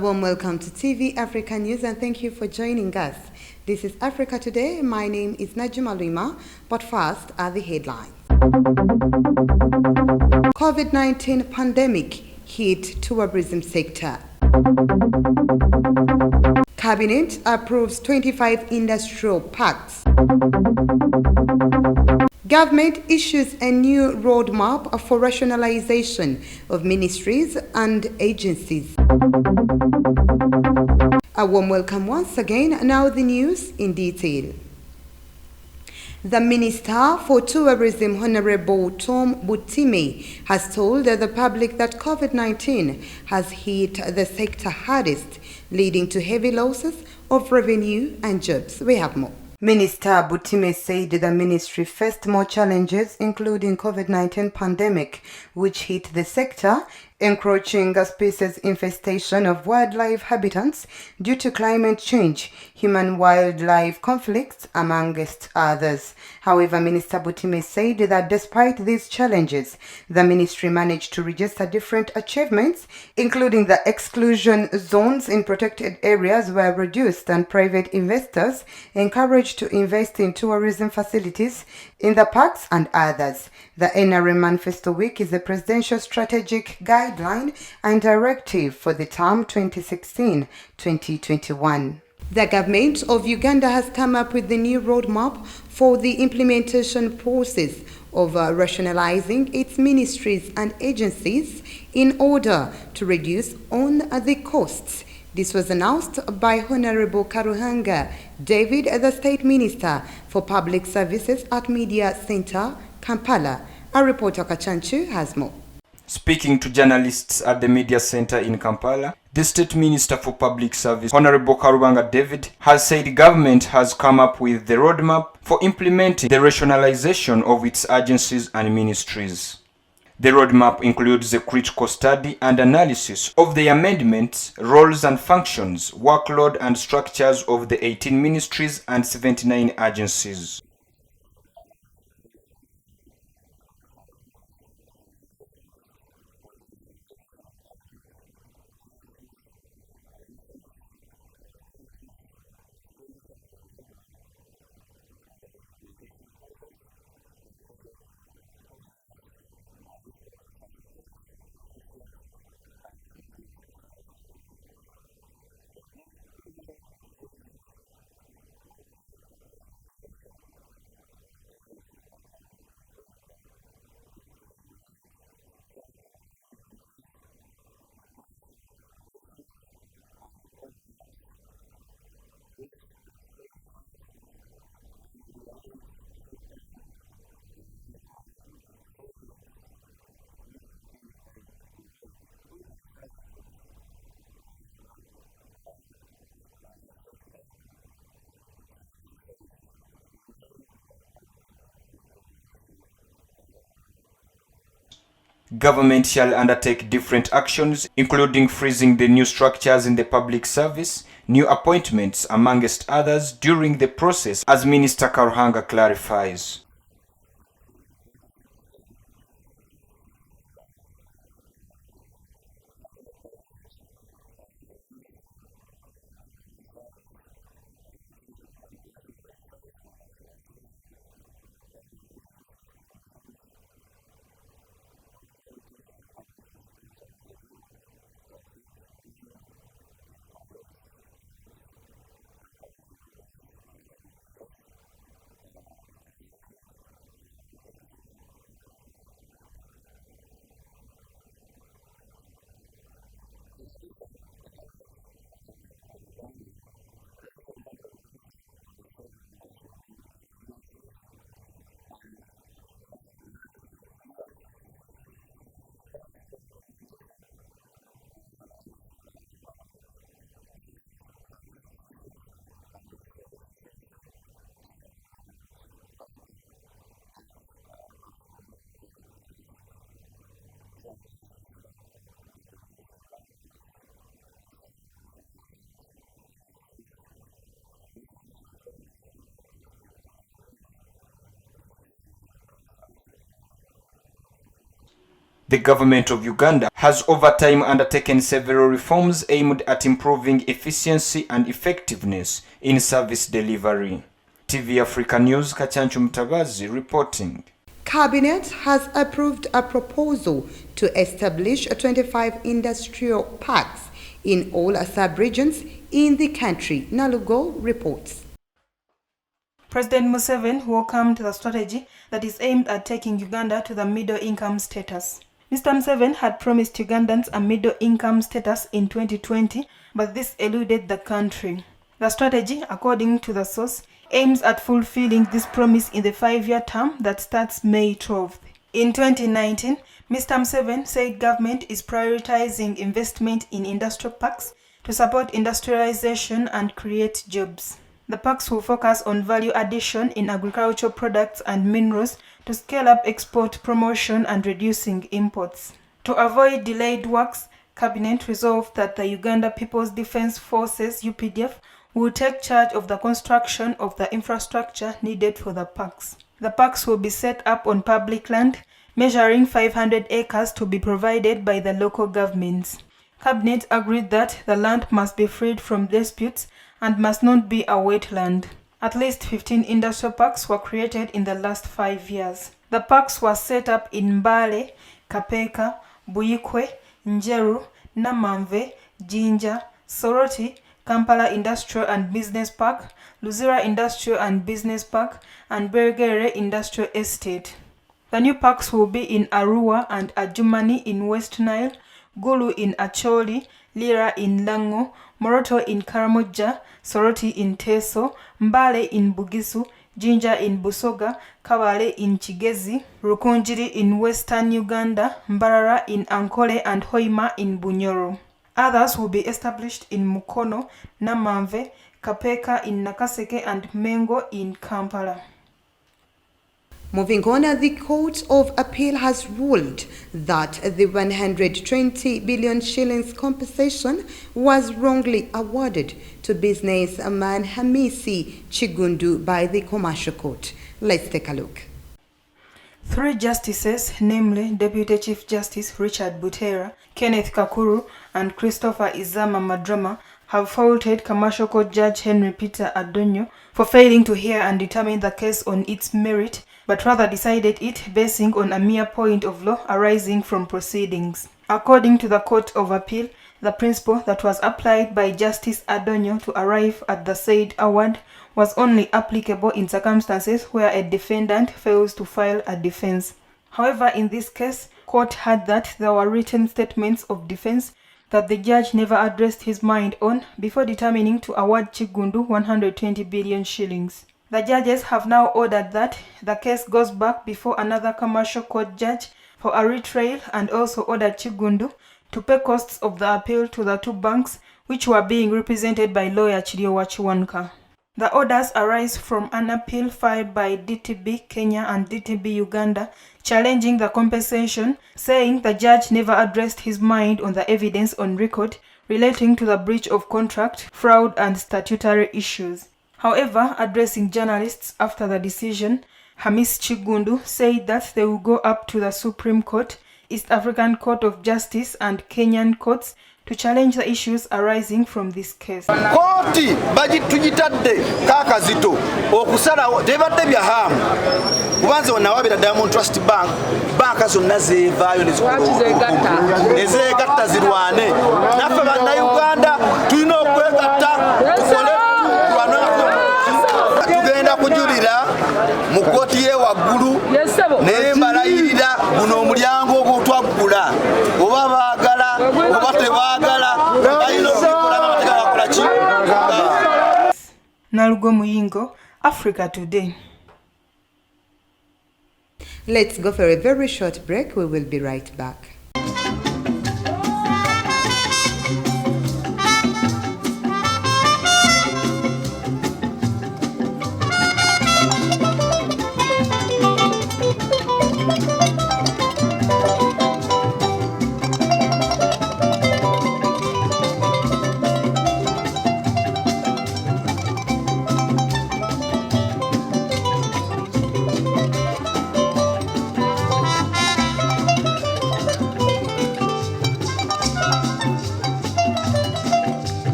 A warm welcome to TV Africa News and thank you for joining us. This is Africa Today. My name is Najuma Lima, but first are the headlines. COVID-19 pandemic hit tourism sector. Cabinet approves 25 industrial parks. Government issues a new roadmap for rationalization of ministries and agencies. A warm welcome once again. Now the news in detail. The Minister for Tourism, Honorable Tom Butime, has told the public that COVID-19 has hit the sector hardest, leading to heavy losses of revenue and jobs. We have more. Minister Butime said the ministry faced more challenges, including COVID-19 pandemic, which hit the sector, encroaching species infestation of wildlife habitats due to climate change, human-wildlife conflicts, amongst others. However, Minister Butime said that despite these challenges, the ministry managed to register different achievements, including the exclusion zones in protected areas were reduced and private investors encouraged to invest in tourism facilities in the parks and others. The NRM Manifesto Week is a presidential strategic guideline and directive for the term 2016-2021. The government of Uganda has come up with the new roadmap for the implementation process of rationalizing its ministries and agencies in order to reduce on the costs. This was announced by Honorable Karuhanga David, the State Minister for Public Services at Media Center, Kampala. Our reporter Kachanchu has more. Speaking to journalists at the Media Center in Kampala, the State Minister for Public Service, Honorable Karuhanga David, has said government has come up with the roadmap for implementing the rationalization of its agencies and ministries. The roadmap includes a critical study and analysis of the amendments, roles and functions, workload and structures of the 18 ministries and 79 agencies. Government shall undertake different actions, including freezing the new structures in the public service, new appointments, amongst others, during the process, as Minister Karuhanga clarifies. The government of Uganda has over time undertaken several reforms aimed at improving efficiency and effectiveness in service delivery. TV Africa News, Kachanchu Mutabazi reporting. Cabinet has approved a proposal to establish 25 industrial parks in all sub-regions in the country. Nalugo reports. President Museveni welcomed the strategy that is aimed at taking Uganda to the middle-income status. Mr. Museveni had promised Ugandans a middle-income status in 2020, but this eluded the country. The strategy, according to the source, aims at fulfilling this promise in the 5-year term that starts May 12th. In 2019, Mr. Museveni said government is prioritizing investment in industrial parks to support industrialization and create jobs. The parks will focus on value addition in agricultural products and minerals to scale up export promotion and reducing imports. To avoid delayed works, Cabinet resolved that the Uganda People's Defence Forces (UPDF) will take charge of the construction of the infrastructure needed for the parks. The parks will be set up on public land, measuring 500 acres to be provided by the local governments. Cabinet agreed that the land must be freed from disputes and must not be a wetland. At least 15 industrial parks were created in the last 5 years. The parks were set up in Mbale, Kapeka, Buyikwe, Njeru, Namanve, Jinja, Soroti, Kampala Industrial and Business Park, Luzira Industrial and Business Park, and Bergere Industrial Estate. The new parks will be in Arua and Adjumani in West Nile, Gulu in Acholi, Lira in Lango, Moroto in Karamoja, Soroti in Teso, Mbale in Bugisu, Jinja in Busoga, Kabale in Chigezi, Rukunjiri in Western Uganda, Mbarara in Ankole, and Hoima in Bunyoro. Others will be established in Mukono, Namanve, Kapeka in Nakaseke, and Mengo in Kampala. Moving on, the Court of Appeal has ruled that the 120 billion shillings compensation was wrongly awarded to businessman Hamisi Chigundu by the Commercial Court. Let's take a look. 3 justices, namely Deputy Chief Justice Richard Butera, Kenneth Kakuru, and Christopher Izama Madrama, have faulted Commercial Court Judge Henry Peter Adonyo for failing to hear and determine the case on its merit, but rather decided it basing on a mere point of law arising from proceedings. According to the Court of Appeal, the principle that was applied by Justice Adonyo to arrive at the said award was only applicable in circumstances where a defendant fails to file a defense. However, in this case, court had that there were written statements of defense that the judge never addressed his mind on before determining to award Chigundu 120 billion shillings. The judges have now ordered that the case goes back before another commercial court judge for a retrial, and also ordered Chigundu to pay costs of the appeal to the 2 banks which were being represented by lawyer Chiriowa Chiwanuka. The orders arise from an appeal filed by DTB Kenya and DTB Uganda challenging the compensation, saying the judge never addressed his mind on the evidence on record relating to the breach of contract, fraud, and statutory issues. However, addressing journalists after the decision, Hamis Chigundu said that they will go up to the Supreme Court, East African Court of Justice, and Kenyan courts to challenge the issues arising from this case. Koti tujitadde kakazito okusala tebadde bya hamu kubanza onawabira Diamond Trust Bank banka zonna zeevaayo nezeegatta zirwane naffe bannayuganda tulina okwegatta tukole tugenda kujulira mu kkooti ye waggulu naye mbalayirira guno omulyango ogwotwaggula oba baagala oba tebaagala balina okukikola amateeka gakola ki. Nalugo Muyingo, Africa Today. Let's go for a very short break. We will be right back.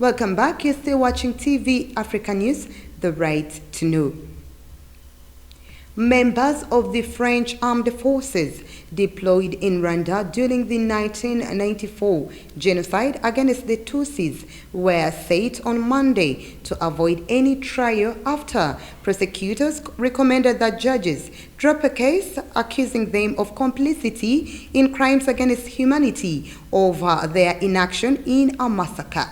Welcome back. You're still watching TV Africa News, the right to know. Members of the French armed forces deployed in Rwanda during the 1994 genocide against the Tutsis were set on Monday to avoid any trial after prosecutors recommended that judges drop a case accusing them of complicity in crimes against humanity over their inaction in a massacre.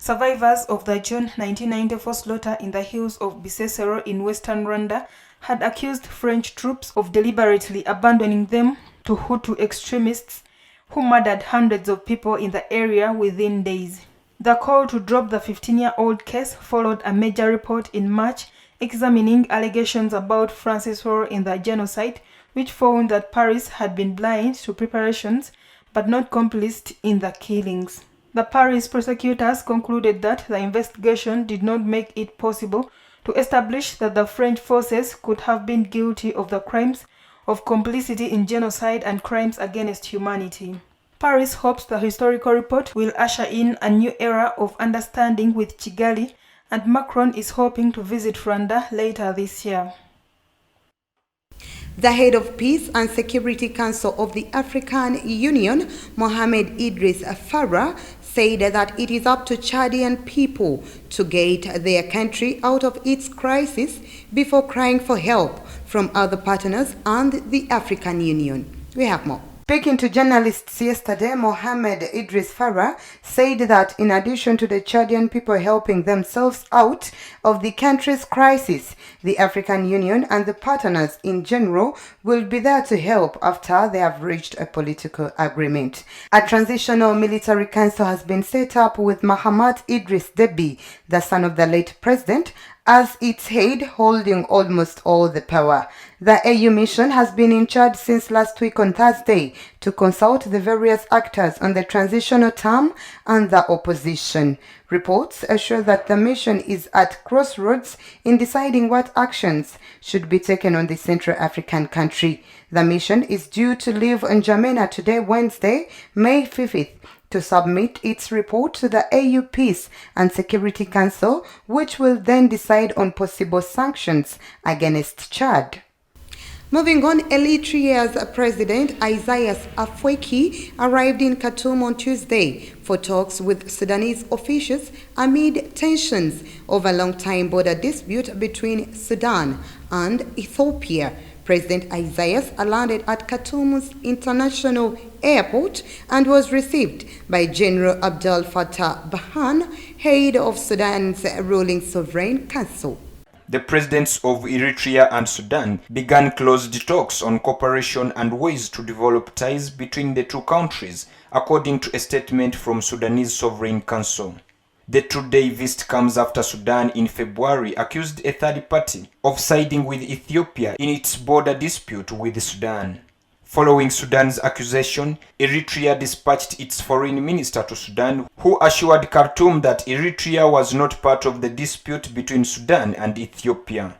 Survivors of the June 1994 slaughter in the hills of Bisesero in western Rwanda had accused French troops of deliberately abandoning them to Hutu extremists who murdered hundreds of people in the area within days. The call to drop the 15-year-old case followed a major report in March examining allegations about France's role in the genocide, which found that Paris had been blind to preparations but not complicit in the killings. The Paris prosecutors concluded that the investigation did not make it possible to establish that the French forces could have been guilty of the crimes of complicity in genocide and crimes against humanity. Paris hopes the historical report will usher in a new era of understanding with Kigali, and Macron is hoping to visit Rwanda later this year. The head of Peace and Security Council of the African Union, Mohamed Idris Farah, said that it is up to Chadian people to get their country out of its crisis before crying for help from other partners and the African Union. We have more. Speaking to journalists yesterday, Mohamed Idris Farah said that in addition to the Chadian people helping themselves out of the country's crisis, the African Union and the partners in general will be there to help after they have reached a political agreement. A transitional military council has been set up with Mahamat Idris Deby, the son of the late president, as its head, holding almost all the power. The AU mission has been in charge since last week on Thursday to consult the various actors on the transitional term and the opposition. Reports assure that the mission is at crossroads in deciding what actions should be taken on the Central African country. The mission is due to leave N'Djamena today, Wednesday, May 5th, to submit its report to the AU Peace and Security Council, which will then decide on possible sanctions against Chad. Moving on, Eritrea's President Isaias Afwerki arrived in Khartoum on Tuesday for talks with Sudanese officials amid tensions over a long-time border dispute between Sudan and Ethiopia. President Isaias landed at Khartoum's International Airport and was received by General Abdel Fattah Burhan, head of Sudan's ruling sovereign council. The presidents of Eritrea and Sudan began closed talks on cooperation and ways to develop ties between the two countries, according to a statement from Sudanese Sovereign Council. The two-day visit comes after Sudan in February accused a third party of siding with Ethiopia in its border dispute with Sudan. Following Sudan's accusation, Eritrea dispatched its foreign minister to Sudan, who assured Khartoum that Eritrea was not part of the dispute between Sudan and Ethiopia.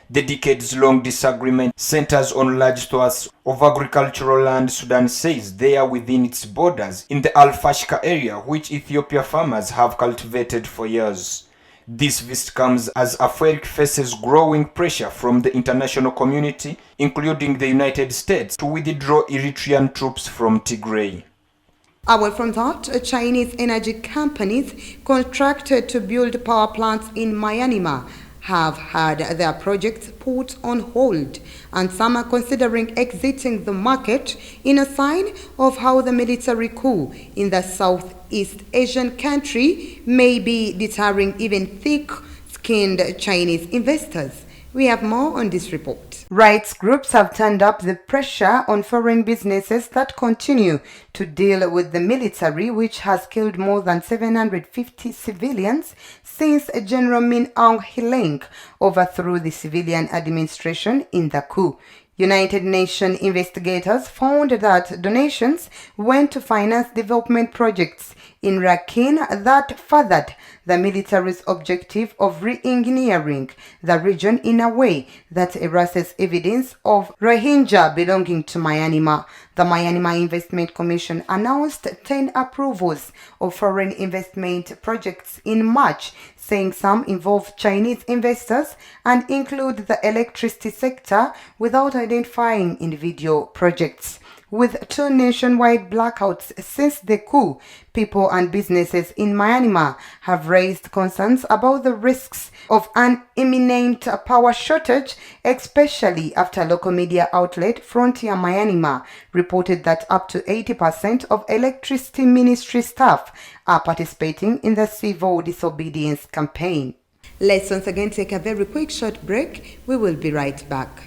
The decades-long disagreement centers on large swaths of agricultural land Sudan says they are within its borders in the Al-Fashka area, which Ethiopia farmers have cultivated for years. This visit comes as Afwerki faces growing pressure from the international community, including the United States, to withdraw Eritrean troops from Tigray. Away from that, Chinese energy companies contracted to build power plants in Myanmar have had their projects put on hold, and some are considering exiting the market in a sign of how the military coup in the Southeast Asian country may be deterring even thick-skinned Chinese investors. We have more on this report. Rights groups have turned up the pressure on foreign businesses that continue to deal with the military, which has killed more than 750 civilians since General Min Aung Hlaing overthrew the civilian administration in the coup. United Nations investigators found that donations went to finance development projects in Rakhine that furthered the military's objective of re-engineering the region in a way that erases evidence of Rohingya belonging to Myanmar. The Myanmar Investment Commission announced 10 approvals of foreign investment projects in March, saying some involve Chinese investors and include the electricity sector without identifying individual projects. With 2 nationwide blackouts since the coup, people and businesses in Myanmar have raised concerns about the risks of an imminent power shortage, especially after local media outlet Frontier Myanmar reported that up to 80% of electricity ministry staff are participating in the civil disobedience campaign. Let's once again take a very quick short break. We will be right back.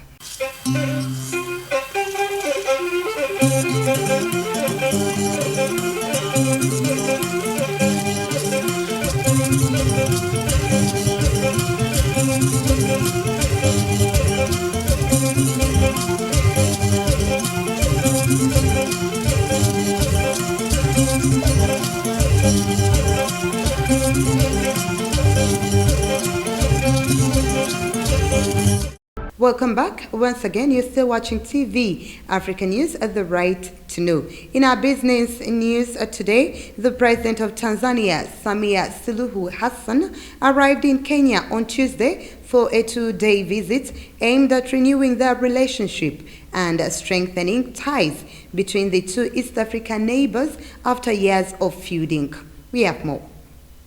Welcome back. Once again, you're still watching TV African News at the Right to Know. In our business news today, the President of Tanzania, Samia Suluhu Hassan, arrived in Kenya on Tuesday for a 2-day visit aimed at renewing their relationship and strengthening ties between the two East African neighbors after years of feuding. We have more.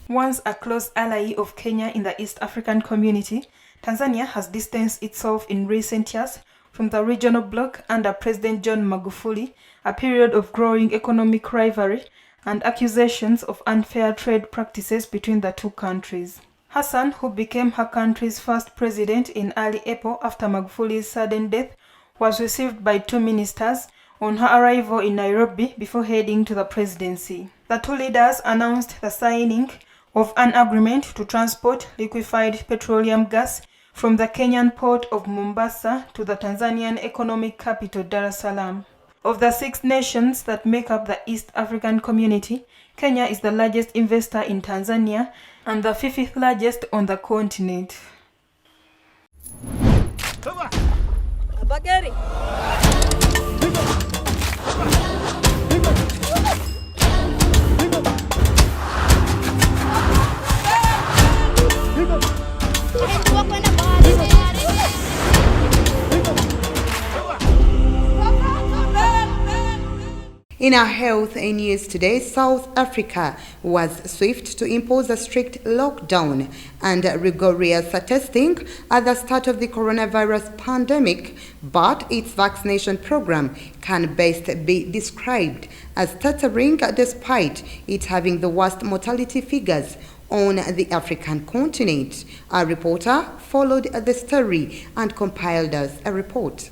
Once a close ally of Kenya in the East African community, Tanzania has distanced itself in recent years from the regional bloc under President John Magufuli, a period of growing economic rivalry and accusations of unfair trade practices between the two countries. Hassan, who became her country's first president in early April after Magufuli's sudden death, was received by 2 ministers on her arrival in Nairobi before heading to the presidency. The 2 leaders announced the signing of an agreement to transport liquefied petroleum gas from the Kenyan port of Mombasa to the Tanzanian economic capital Dar es Salaam. Of the 6 nations that make up the East African community, Kenya is the largest investor in Tanzania and the 5th largest on the continent. In our health news today, South Africa was swift to impose a strict lockdown and rigorous testing at the start of the coronavirus pandemic, but its vaccination program can best be described as stuttering despite it having the worst mortality figures on the African continent. Our reporter followed the story and compiled us a report.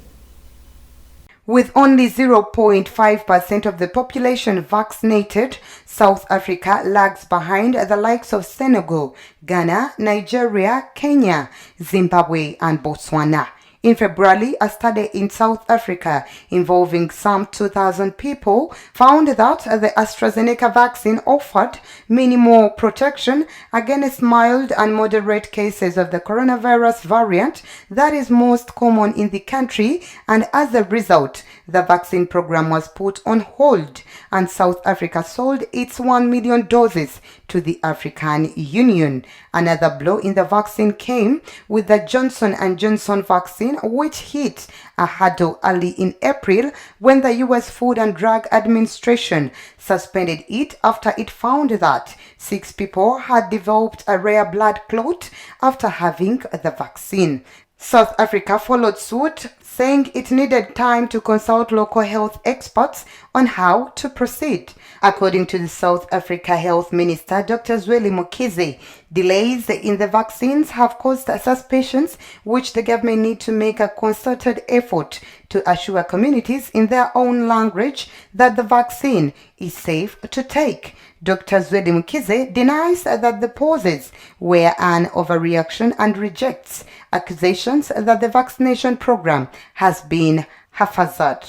With only 0.5% of the population vaccinated, South Africa lags behind the likes of Senegal, Ghana, Nigeria, Kenya, Zimbabwe, and Botswana. In February, a study in South Africa involving some 2,000 people found that the AstraZeneca vaccine offered minimal protection against mild and moderate cases of the coronavirus variant that is most common in the country, and as a result, the vaccine program was put on hold and South Africa sold its 1 million doses to the African Union. Another blow in the vaccine came with the Johnson & Johnson vaccine, which hit a hurdle early in April when the U.S. Food and Drug Administration suspended it after it found that 6 people had developed a rare blood clot after having the vaccine. South Africa followed suit, saying it needed time to consult local health experts on how to proceed. According to the South Africa Health Minister, Dr. Zweli Mkhize, delays in the vaccines have caused suspicions which the government need to make a concerted effort to assure communities in their own language that the vaccine is safe to take. Dr. Zweli Mkhize denies that the pauses were an overreaction and rejects accusations that the vaccination program has been haphazard.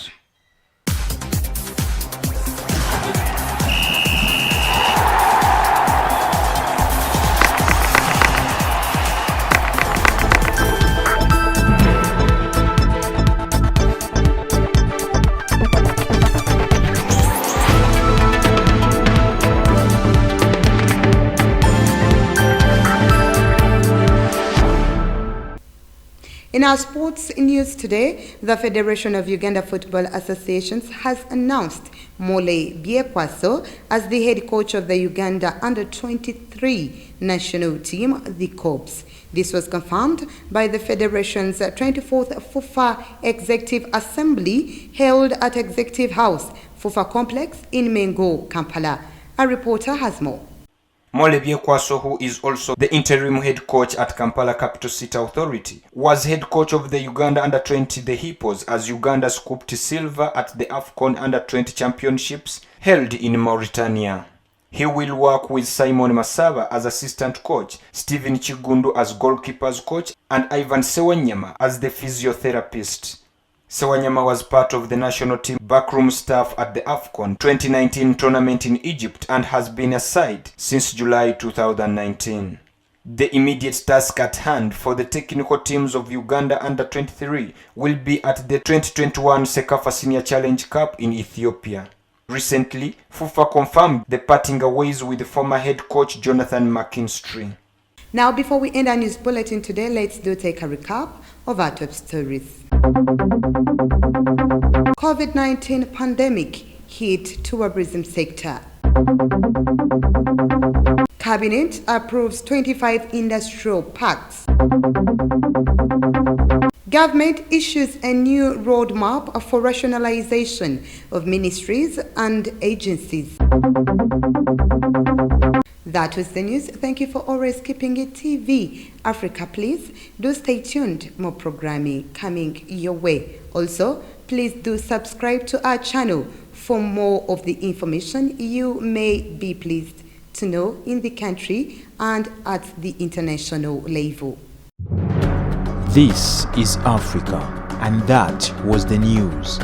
In our sports news today, the Federation of Uganda Football Associations has announced Mole Byekwaso as the head coach of the Uganda Under-23 national team, the Corps. This was confirmed by the Federation's 24th FUFA Executive Assembly held at Executive House, FUFA Complex in Mengo, Kampala. A reporter has more. Mole Byekwaso, who is also the interim head coach at Kampala Capital City Authority, was head coach of the Uganda Under-20 the Hippos as Uganda scooped silver at the AFCON Under-20 Championships held in Mauritania. He will work with Simon Masaba as assistant coach, Stephen Chigundu as goalkeepers coach, and Ivan Sewanyama as the physiotherapist. Sewanyama was part of the national team backroom staff at the AFCON 2019 tournament in Egypt and has been aside since July 2019. The immediate task at hand for the technical teams of Uganda Under-23 will be at the 2021 Sekafa Senior Challenge Cup in Ethiopia. Recently, FUFA confirmed the parting ways with former head coach Jonathan McKinstry. Now, before we end our news bulletin today, let's take a recap of our top stories. COVID-19 pandemic hit tourism sector. Cabinet approves 25 industrial parks. Government issues a new roadmap for rationalization of ministries and agencies. That was the news. Thank you for always keeping it TV Africa. Please do stay tuned. More programming coming your way. Also, please do subscribe to our channel for more of the information you may be pleased to know in the country and at the international level. This is Africa, and that was the news.